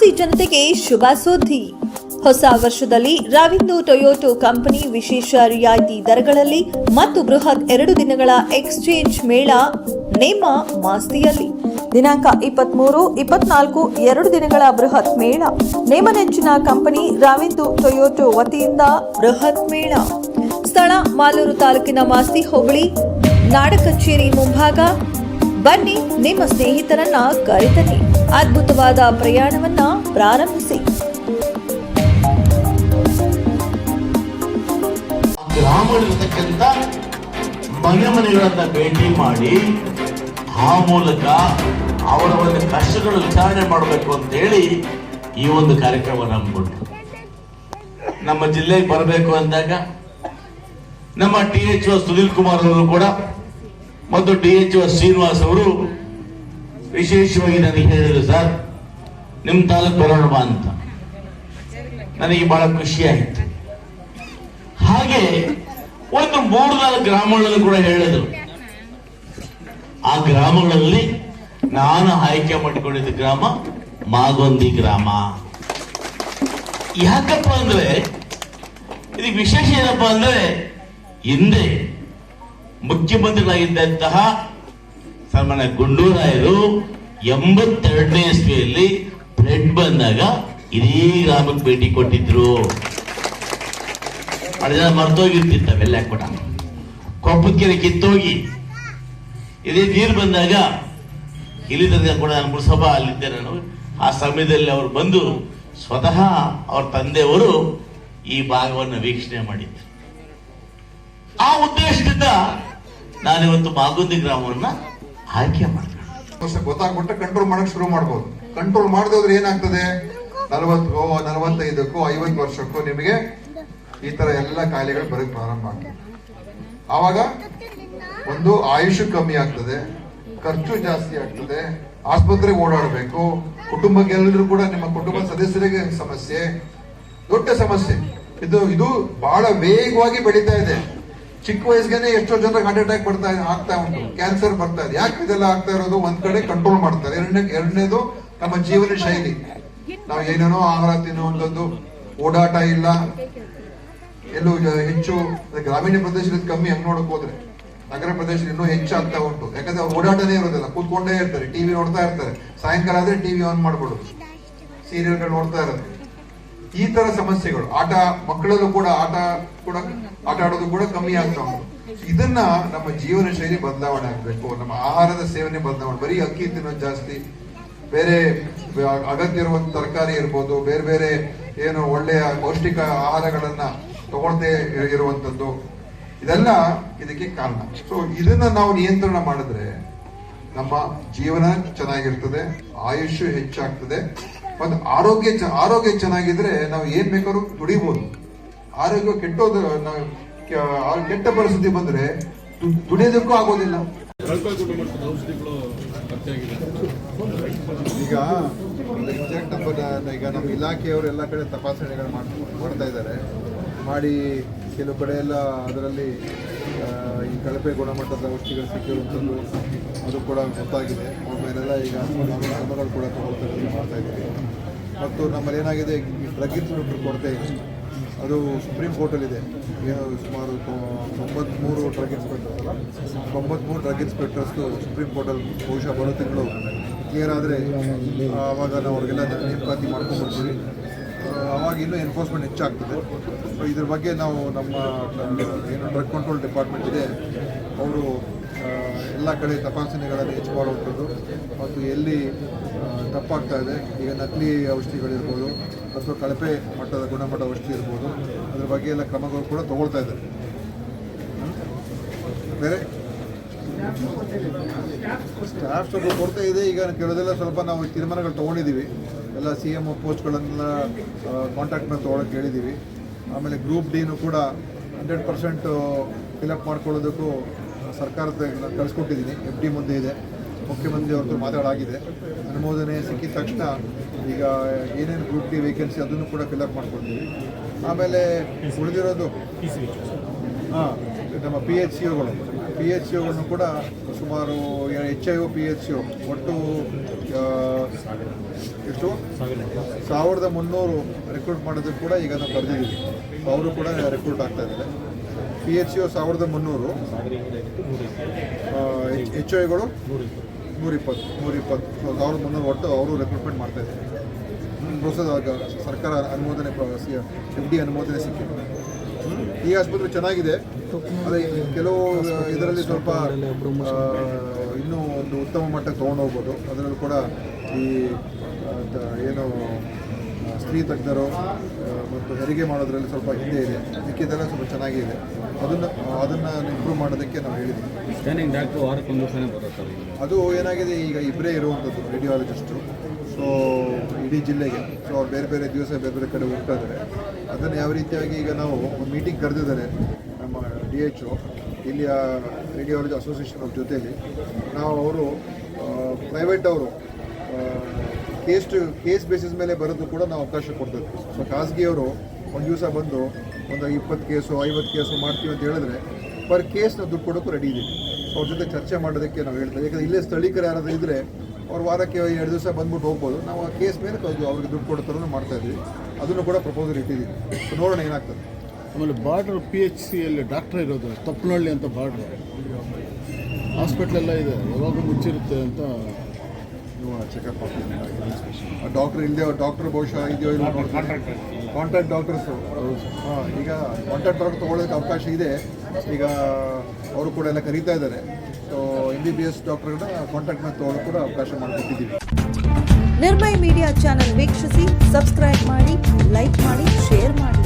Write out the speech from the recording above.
ಮಾಸ್ತಿ ಜನತೆಗೆ ಶುಭ ಸುದ್ದಿ. ಹೊಸ ವರ್ಷದಲ್ಲಿ ರಾವಿಂದು ಟೊಯೋಟೋ ಕಂಪನಿ ವಿಶೇಷ ರಿಯಾಯಿತಿ ದರಗಳಲ್ಲಿ ಮತ್ತು ಬೃಹತ್ 2 ದಿನಗಳ ಎಕ್ಸ್ಚೇಂಜ್ ಮೇಳ ನೇಮ ಮಾಸ್ತಿಯಲ್ಲಿ ದಿನಾಂಕ 23, 24 2 ದಿನಗಳ ಬೃಹತ್ ಮೇಳ. ನೇಮ ನೆಚ್ಚಿನ ಕಂಪನಿ ರಾವಿಂದು ಟೊಯೋಟೋ ವತಿಯಿಂದ ಬೃಹತ್ ಮೇಳ. ಸ್ಥಳ ಮಾಲೂರು ತಾಲೂಕಿನ ಮಾಸ್ತಿ ಹೋಬಳಿ ನಾಡ ಕಚೇರಿ ಮುಂಭಾಗ. ಬನ್ನಿ, ನಿಮ್ಮ ಸ್ನೇಹಿತರನ್ನ ಕರೆತನ್ನಿ, ಅದ್ಭುತವಾದ ಪ್ರಯಾಣವನ್ನ ಪ್ರಾರಂಭಿಸಿ. ಗ್ರಾಮದಲ್ಲಿರತಕ್ಕಂಥ ಮನೆಗಳನ್ನ ಭೇಟಿ ಮಾಡಿ ಆ ಮೂಲಕ ಅವರ ಒಂದು ಕಷ್ಟಗಳು ವಿಚಾರಣೆ ಮಾಡಬೇಕು ಅಂತ ಹೇಳಿ ಈ ಒಂದು ಕಾರ್ಯಕ್ರಮ ಹಮ್ಮಿಕೊಂಡು ನಮ್ಮ ಜಿಲ್ಲೆಗೆ ಬರಬೇಕು ಅಂದಾಗ ನಮ್ಮ THO ಸುನಿಲ್ ಕುಮಾರ್ ಅವರು ಕೂಡ ಮತ್ತು DHO ಶ್ರೀನಿವಾಸ್ ಅವರು ವಿಶೇಷವಾಗಿ ನನಗೆ ಹೇಳಿದ್ರು, ಸರ್ ನಿಮ್ಮ ತಾಲೂಕು ಬರೋಣ ಅಂತ. ನನಗೆ ಬಹಳ ಖುಷಿ ಆಯಿತು. ಹಾಗೆ ಒಂದು 3-4 ಗ್ರಾಮಗಳಲ್ಲಿ ಕೂಡ ಹೇಳಿದ್ರು. ಆ ಗ್ರಾಮಗಳಲ್ಲಿ ನಾನು ಆಯ್ಕೆ ಮಾಡಿಕೊಂಡಿದ್ದ ಗ್ರಾಮ ಮಾಗೊಂದಿ ಗ್ರಾಮ. ಯಾಕಪ್ಪ ಅಂದ್ರೆ ಇದಕ್ಕೆ ವಿಶೇಷ ಏನಪ್ಪ ಅಂದ್ರೆ ಹಿಂದೆ ಮುಖ್ಯಮಂತ್ರಿಗಳಾಗಿದ್ದಂತಹ ಸನ್ಮಾನ್ಯ ಗುಂಡೂರಾಯರು 82ನೇ ಇಸ್ವಿಯಲ್ಲಿ ಫ್ಲಡ್ ಬಂದಾಗ ಇಡೀ ಗ್ರಾಮಕ್ಕೆ ಭೇಟಿ ಕೊಟ್ಟಿದ್ರು. ಅದೆಲ್ಲ ಮರ್ತೋಗಿರ್ತಿತ್ತು ಅವೆಲ್ಲ ಕೂಡ. ಕೊಪ್ಪಕೆರೆ ಕಿತ್ತೋಗಿ ಇದೇ ನೀರು ಬಂದಾಗ ಇಲ್ಲಿ ತನಕ ಕೂಡ ನಾನು ಮುನ್ಸಭಾ ಅಲ್ಲಿದ್ದೆ. ನಾನು ಆ ಸಮಯದಲ್ಲಿ ಅವರು ಬಂದು ಸ್ವತಃ ಅವ್ರ ತಂದೆಯವರು ಈ ಭಾಗವನ್ನು ವೀಕ್ಷಣೆ ಮಾಡಿದ್ರು. ಆ ಉದ್ದೇಶದಿಂದ ನಾನಿವತ್ತು ಮಾಗುಂದಿ ಗ್ರಾಮವನ್ನ ಆಯ್ಕೆ ಮಾಡಿದೆ. ಗೊತ್ತಾಗ್ಬಿಟ್ರೆ ಕಂಟ್ರೋಲ್ ಮಾಡಕ್ ಶುರು ಮಾಡ್ಬೋದು. ಕಂಟ್ರೋಲ್ ಮಾಡದೆ ಹೋದ್ರೆ ಏನಾಗ್ತದೆ, 40, 45, 50 ವರ್ಷಕ್ಕೂ ನಿಮಗೆ ಈ ತರ ಎಲ್ಲ ಕಾಯಿಲೆಗಳು ಬರಕ್ ಪ್ರಾರಂಭ ಆಗ್ತದೆ. ಆವಾಗ ಒಂದು ಆಯುಷ್ ಕಮ್ಮಿ ಆಗ್ತದೆ, ಖರ್ಚು ಜಾಸ್ತಿ ಆಗ್ತದೆ, ಆಸ್ಪತ್ರೆಗೆ ಓಡಾಡಬೇಕು, ಕುಟುಂಬಕ್ಕೆ ಎಲ್ಲರೂ ಕೂಡ ನಿಮ್ಮ ಕುಟುಂಬ ಸದಸ್ಯರಿಗೆ ಸಮಸ್ಯೆ, ದೊಡ್ಡ ಸಮಸ್ಯೆ. ಇದು ಬಹಳ ವೇಗವಾಗಿ ಬೆಳೀತಾ ಇದೆ. ಚಿಕ್ಕ ವಯಸ್ಸಿಗೆ ಎಷ್ಟೋ ಜನರಿಗೆ ಹಾರ್ಟ್ ಅಟ್ಯಾಕ್ ಆಗ್ತಾ ಉಂಟು, ಕ್ಯಾನ್ಸರ್ ಬರ್ತಾ ಇದೆ. ಯಾಕೆ ಇದೆಲ್ಲ ಆಗ್ತಾ ಇರೋದು? ಒಂದ್ ಕಡೆ ಕಂಟ್ರೋಲ್ ಮಾಡ್ತಾರೆ, ಎರಡನೇದು ನಮ್ಮ ಜೀವನ ಶೈಲಿ. ನಾವು ಏನೇನೋ ಆಹಾರ ತಿನ್ನುವಂಥದ್ದು, ಓಡಾಟ ಇಲ್ಲ, ಎಲ್ಲೂ ಹೆಚ್ಚು. ಗ್ರಾಮೀಣ ಪ್ರದೇಶದಲ್ಲಿ ಕಮ್ಮಿ, ಹಂಗ್ ನೋಡಕ್ ಹೋದ್ರೆ ನಗರ ಪ್ರದೇಶ ಇನ್ನೂ ಹೆಚ್ಚಾಗ್ತಾ ಉಂಟು. ಯಾಕಂದ್ರೆ ಅವ್ರು ಓಡಾಟನೇ ಇರೋದಿಲ್ಲ, ಕೂತ್ಕೊಂಡೇ ಇರ್ತಾರೆ, ಟಿವಿ ನೋಡ್ತಾ ಇರ್ತಾರೆ. ಸಾಯಂಕಾಲ ಆದ್ರೆ ಟಿವಿ ಆನ್ ಮಾಡ್ಬಿಡೋದು, ಸೀರಿಯಲ್ಗಳು ನೋಡ್ತಾ ಇರೋದು. ಈ ತರ ಸಮಸ್ಯೆಗಳು. ಮಕ್ಕಳಲ್ಲೂ ಕೂಡ ಆಟ ಆಡೋದು ಕೂಡ ಕಮ್ಮಿ ಆಗ್ತಾ ಉಂಟು. ಇದನ್ನ ನಮ್ಮ ಜೀವನ ಶೈಲಿ ಬದಲಾವಣೆ ಆಗ್ಬೇಕು. ನಮ್ಮ ಆಹಾರದ ಸೇವನೆ ಬದಲಾವಣೆ. ಬರೀ ಅಕ್ಕಿ ತಿನ್ನೋದು ಜಾಸ್ತಿ, ಬೇರೆ ಅಗತ್ಯ ಇರುವಂತ ತರಕಾರಿ ಇರ್ಬೋದು, ಬೇರೆ ಬೇರೆ ಏನು ಒಳ್ಳೆಯ ಪೌಷ್ಟಿಕ ಆಹಾರಗಳನ್ನ ತಗೊಳ್ತೇ ಇರುವಂತದ್ದು, ಇದೆಲ್ಲ ಇದಕ್ಕೆ ಕಾರಣ. ಸೊ ಇದನ್ನ ನಾವು ನಿಯಂತ್ರಣ ಮಾಡಿದ್ರೆ ನಮ್ಮ ಜೀವನ ಚೆನ್ನಾಗಿರ್ತದೆ, ಆಯುಷ್ ಹೆಚ್ಚಾಗ್ತದೆ, ಮತ್ತು ಆರೋಗ್ಯ ಚೆನ್ನಾಗಿದ್ರೆ ನಾವು ಏನ್ ಬೇಕಾದ್ರೂ ದುಡಿಬಹುದು. ಆರೋಗ್ಯ ಕೆಟ್ಟ ಪರಿಸ್ಥಿತಿ ಬಂದ್ರೆ ದುಡಿಯೋದಕ್ಕೂ ಆಗೋದಿಲ್ಲ. ಈಗ ಎಕ್ಸಾಕ್ಟ್ ಈಗ ನಮ್ಮ ಇಲಾಖೆಯವರು ಎಲ್ಲ ಕಡೆ ತಪಾಸಣೆಗಳು ಮಾಡ್ತಾ ಇದ್ದಾರೆ. ಮಾಡಿ ಕೆಲವು ಕಡೆ ಎಲ್ಲ ಅದರಲ್ಲಿ ಈ ಕಳಪೆ ಗುಣಮಟ್ಟದ ಔಷಧಿಗಳು ಸಿಕ್ಕಿರುವಂಥದ್ದು ಅದು ಕೂಡ ಗೊತ್ತಾಗಿದೆ. ಅವ್ರ ಮೇಲೆಲ್ಲ ಈಗ ಕ್ರಮಗಳು ಕೂಡ ಮಾಡ್ತಾ ಇದ್ದೀವಿ. ಮತ್ತು ನಮ್ಮಲ್ಲಿ ಏನಾಗಿದೆ, ಈ ಡ್ರಗ್ ಇನ್ಸ್ಪೆಕ್ಟರ್ ಕೊರತೆ ಇದೆ. ಅದು ಸುಪ್ರೀಂ ಕೋರ್ಟಲ್ಲಿದೆ. ಏನು ಸುಮಾರು 93 ಡ್ರಗ್ ಇನ್ಸ್ಪೆಕ್ಟರ್ಸ್ದು ಸುಪ್ರೀಂ ಕೋರ್ಟಲ್ಲಿ ಬಹುಶಃ ಬರೋ ತಿಂಗಳು ಕ್ಲಿಯರ್ ಆದರೆ ಆವಾಗ ನಾವು ಅವ್ರಿಗೆಲ್ಲ ನೇಮಕಾತಿ ಮಾಡ್ಕೊಂಡ್ಬರ್ತೀವಿ. ಅವಾಗ ಇನ್ನೂ ಎನ್ಫೋರ್ಸ್ಮೆಂಟ್ ಹೆಚ್ಚಾಗ್ತದೆ. ಇದ್ರ ಬಗ್ಗೆ ನಾವು ನಮ್ಮ ಏನು ಡ್ರಗ್ ಕಂಟ್ರೋಲ್ ಡಿಪಾರ್ಟ್ಮೆಂಟ್ ಇದೆ, ಅವರು ಎಲ್ಲ ಕಡೆ ತಪಾಸಣೆಗಳನ್ನು ಹೆಚ್ಚು ಮಾಡುವಂಥದ್ದು ಮತ್ತು ಎಲ್ಲಿ ತಪ್ಪಾಗ್ತಾ ಇದೆ, ಈಗ ನಕಲಿ ಔಷಧಿಗಳಿರ್ಬೋದು ಅಥವಾ ಕಳಪೆ ಮಟ್ಟದ ಗುಣಮಟ್ಟ ಔಷಧಿ ಇರ್ಬೋದು, ಅದ್ರ ಬಗ್ಗೆ ಎಲ್ಲ ಕ್ರಮಗಳು ಕೂಡ ತಗೊಳ್ತಾ ಇದ್ದಾರೆ. ಬೇರೆ ಸ್ಟಾಫ್ ಸ್ವಲ್ಪ ಕೊರತೆ ಇದೆ. ಈಗ ಕೆಲವೆಲ್ಲ ಸ್ವಲ್ಪ ನಾವು ತೀರ್ಮಾನಗಳು ತೊಗೊಂಡಿದ್ದೀವಿ. ಎಲ್ಲ CMO ಪೋಸ್ಟ್ಗಳನ್ನೆಲ್ಲ ಕಾಂಟ್ಯಾಕ್ಟ್ನ ತೊಗೊಳಕ್ಕೆ ಹೇಳಿದ್ದೀವಿ. ಆಮೇಲೆ ಗ್ರೂಪ್ ಡಿನೂ ಕೂಡ 100% ಫಿಲಪ್ ಮಾಡ್ಕೊಳ್ಳೋದಕ್ಕೂ ಸರ್ಕಾರದ ಕಳಿಸ್ಕೊಟ್ಟಿದ್ದೀನಿ. FD ಮುಂದೆ ಇದೆ, ಮುಖ್ಯಮಂತ್ರಿ ಅವ್ರದ್ದು ಮಾತಾಡಾಗಿದೆ. ಅನುಮೋದನೆ ಸಿಕ್ಕಿದ ತಕ್ಷಣ ಈಗ ಏನೇನು ಗ್ರೂಪ್ ಡಿ ವೇಕೆನ್ಸಿ ಅದನ್ನು ಕೂಡ ಫಿಲಪ್ ಮಾಡ್ಕೊಳ್ತೀವಿ. ಆಮೇಲೆ ಉಳಿದಿರೋದು ನಮ್ಮ PHCOಗಳು PHCOಗಳನ್ನು ಕೂಡ ಸುಮಾರು HIO PHCO ಒಟ್ಟು ಎಷ್ಟು 1300 ರೆಕ್ರೂಟ್ ಮಾಡೋದಕ್ಕೆ ಕೂಡ ಈಗ ನಾವು ಬರೆದಿದ್ದೀವಿ. ಅವರು ಕೂಡ ರೆಕ್ರೂಟ್ ಆಗ್ತಾ ಇದ್ದಾರೆ. PHCO 1300, HIOಗಳು 120 ಸೊ 1300 ಒಟ್ಟು ಅವರು ರೆಕ್ರೂಟ್ಮೆಂಟ್ ಮಾಡ್ತಾ ಇದ್ದಾರೆ. ಪ್ರೊಸೆಸ್ ಸರ್ಕಾರ ಅನುಮೋದನೆ FD ಅನುಮೋದನೆ ಸಿಕ್ಕಿದೆ. ಈ ಆಸ್ಪತ್ರೆ ಚೆನ್ನಾಗಿದೆ, ಆದರೆ ಕೆಲವು ಇದರಲ್ಲಿ ಸ್ವಲ್ಪ ಇನ್ನೂ ಒಂದು ಉತ್ತಮ ಮಟ್ಟಕ್ಕೆ ತೊಗೊಂಡು ಹೋಗ್ಬೋದು. ಅದರಲ್ಲೂ ಕೂಡ ಈ ಏನು ಸ್ತ್ರೀ ತಜ್ಞರು ಮತ್ತು ಹೆರಿಗೆ ಮಾಡೋದ್ರಲ್ಲಿ ಸ್ವಲ್ಪ ಹಿಂದೆ ಇದೆ, ಮಿಕ್ಕಿದೆಲ್ಲ ಸ್ವಲ್ಪ ಚೆನ್ನಾಗಿದೆ. ಅದನ್ನು ಇಂಪ್ರೂವ್ ಮಾಡೋದಕ್ಕೆ ನಾವು ಹೇಳಿದ್ದೀವಿ. ಸ್ಕ್ಯಾನಿಂಗ್ ಡಾಕ್ಟ್ರು ವಾರಕ್ಕೊಂದು ದಿವಸನೇ ಬರುತ್ತಾರೆ. ಅದು ಏನಾಗಿದೆ, ಈಗ ಇಬ್ಬರೇ ಇರುವಂಥದ್ದು ರೇಡಿಯಾಲಜಿಸ್ಟು. ಸೊ ಇಡೀ ಜಿಲ್ಲೆಗೆ ಸೊ ಅವ್ರು ಬೇರೆ ಬೇರೆ ದಿವಸ ಬೇರೆ ಬೇರೆ ಕಡೆ ಹೋಗ್ತಾ ಇದ್ದಾರೆ. ಅದನ್ನು ಯಾವ ರೀತಿಯಾಗಿ ಈಗ ನಾವು ಒಂದು ಮೀಟಿಂಗ್ ಕರೆದಿದ್ದಾರೆ ನಮ್ಮ DHO ಇಲ್ಲಿಯ ರೇಡಿಯಾಲಜಿ ಅಸೋಸಿಯೇಷನ್ ಅವ್ರ ಜೊತೆಯಲ್ಲಿ. ನಾವು ಅವರು ಪ್ರೈವೇಟ್ ಅವರು ಕೇಸ್ ಬೇಸಿಸ್ ಮೇಲೆ ಬರೋದು ಕೂಡ ನಾವು ಅವಕಾಶ ಕೊಡ್ತೀವಿ. ಸೊ ಖಾಸಗಿಯವರು ಒಂದು ದಿವಸ ಬಂದು ಒಂದು 20 ಕೇಸು 50 ಕೇಸು ಮಾಡ್ತೀವಿ ಅಂತ ಹೇಳಿದ್ರೆ ಪರ್ ಕೇಸ್ ನಾವು ದುಡ್ಡು ಕೊಡೋಕ್ಕೂ ರೆಡಿ ಇದ್ದೀವಿ. ಸೊ ಅವ್ರ ಜೊತೆ ಚರ್ಚೆ ಮಾಡೋದಕ್ಕೆ ನಾವು ಹೇಳ್ತೇವೆ. ಯಾಕಂದರೆ ಇಲ್ಲೇ ಸ್ಥಳೀಕರು ಯಾರಾದರೂ ಇದ್ದರೆ ಅವ್ರು ವಾರಕ್ಕೆ 2 ದಿವಸ ಬಂದ್ಬಿಟ್ಟು ಹೋಗ್ಬೋದು. ನಾವು ಆ ಕೇಸ್ ಮೇಲೆ ಅವ್ರಿಗೆ ದುಡ್ಡು ಕೊಡೋ ಥರನೂ ಮಾಡ್ತಾಯಿದ್ವಿ. ಅದನ್ನು ಕೂಡ ಪ್ರಪೋಸಲ್ ಇಟ್ಟಿದ್ದೀವಿ. ಸೊ ನೋಡೋಣ ಏನಾಗ್ತದೆ. ಆಮೇಲೆ ಬಾರ್ಡ್ರ್ PHCಯಲ್ಲಿ ಡಾಕ್ಟ್ರ್ ಇರೋದು ತಪ್ಪನಹಳ್ಳಿ ಅಂತ ಬಾರ್ಡ್ರ್ ಹಾಸ್ಪಿಟ್ಲೆಲ್ಲ ಇದೆ, ಯಾವಾಗ ಮುಚ್ಚಿರುತ್ತೆ ಅಂತ ಚೆಕಪ್ ಮಾಡ್ತೀನಿ. ಡಾಕ್ಟ್ರ್ ಇಲ್ಲದೆ ಡಾಕ್ಟ್ರ್ ಬಹುಶಃ ಇದೆಯೋ ಇಲ್ಲ ಕಾಂಟ್ರಾಕ್ಟ್ ಡಾಕ್ಟರ್ಸು. ಹಾಂ, ಈಗ ಕಾಂಟ್ರಾಕ್ಟ್ ಡಾಕ್ಟರ್ ತೊಗೊಳ್ಳೋದಕ್ಕೆ ಅವಕಾಶ ಇದೆ. ಈಗ ಅವರು ಕೂಡ ಎಲ್ಲ ಕರೀತಾ ಇದ್ದಾರೆ. ಸೊ MBBS ಡಾಕ್ಟರ್ಗಳನ್ನ ಕಾಂಟ್ರಾಕ್ಟ್ ಮೇಲೆ ತೊಗೊಳ್ಳೋಕೆ ಕೂಡ ಅವಕಾಶ ಮಾಡಿಕೊಟ್ಟಿದ್ದೀವಿ. ನಿರ್ಭಯ್ ಮೀಡಿಯಾ ಚಾನೆಲ್ ವೀಕ್ಷಿಸಿ, ಸಬ್ಸ್ಕ್ರೈಬ್ ಮಾಡಿ, ಲೈಕ್ ಮಾಡಿ, ಶೇರ್ ಮಾಡಿ.